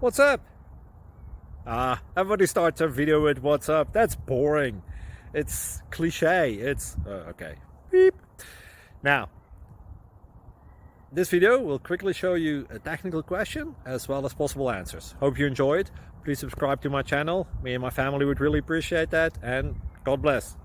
What's up? Everybody starts a video with what's up. That's boring. It's cliche. It's okay. Beep. Now, this video will quickly show you a technical question as well as possible answers. Hope you enjoyed. Please subscribe to my channel. Me and my family would really appreciate that, and God bless.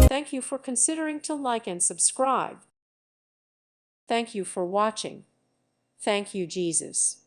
Thank you for considering to like and subscribe. Thank you for watching. Thank you, Jesus.